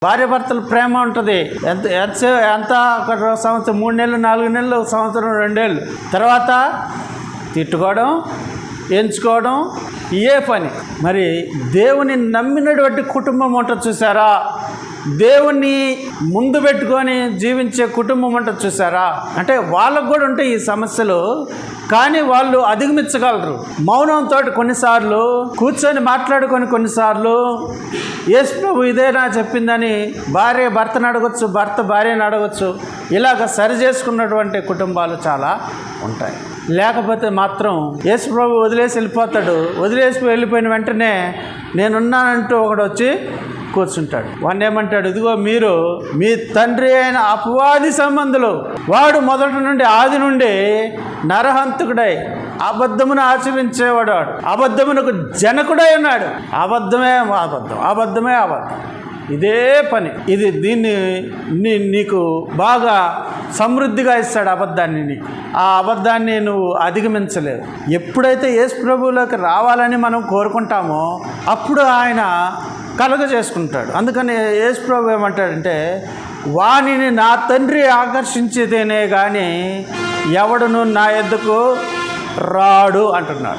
భార్యాభర్తల ప్రేమ ఉంటుంది. ఎంత ఒక సంవత్సరం, 3 నెలలు, 4 నెలలు, సంవత్సరం, 2 ఏళ్ళు తర్వాత తిట్టుకోవడం, ఎంచుకోవడం, ఇయే పని. మరి దేవుని నమ్మినటువంటి కుటుంబం ఉంటుంది చూసారా, దేవుణ్ణి ముందు పెట్టుకొని జీవించే కుటుంబం ఉంటుంది చూసారా, అంటే వాళ్ళకు కూడా ఉంటాయి ఈ సమస్యలు, కానీ వాళ్ళు అధిగమించగలరు. మౌనంతో కొన్నిసార్లు కూర్చొని మాట్లాడుకొని, కొన్నిసార్లు యేసు ప్రభు ఇదేనా చెప్పిందని భార్య భర్తను అడగచ్చు, భర్త భార్యను అడగచ్చు. ఇలాగ సరి చేసుకున్నటువంటి కుటుంబాలు చాలా ఉంటాయి. లేకపోతే మాత్రం యేసు ప్రభు వదిలేసి వెళ్ళిపోతాడు. వదిలేసి వెళ్ళిపోయిన వెంటనే నేనున్నానంటూ ఒకడు వచ్చి కూర్చుంటాడు. వాడిని ఏమంటాడు, ఇదిగో మీరు మీ తండ్రి అయిన అపవాది సంబంధులు. వాడు మొదటి నుండి, ఆది నుండి నరహంతకుడై అబద్ధమును ఆచరించేవాడు, అబద్ధమునకు జనకుడై ఉన్నాడు. అబద్ధమే అబద్ధం, అబద్ధమే అబద్ధం, ఇదే పని. దీన్ని నీకు బాగా సమృద్ధిగా ఇస్తాడు అబద్ధాన్ని. నీకు ఆ అబద్ధాన్ని నువ్వు అధిగమించలేవు. ఎప్పుడైతే యేసు ప్రభువులోకి రావాలని మనం కోరుకుంటామో అప్పుడు ఆయన కలుగజేసుకుంటాడు. అందుకని యేసు ప్రభు ఏమంటాడంటే, వానిని నా తండ్రి ఆకర్షించేదేనే కానీ ఎవడును నా యొద్దకు రాడు అంటున్నాడు.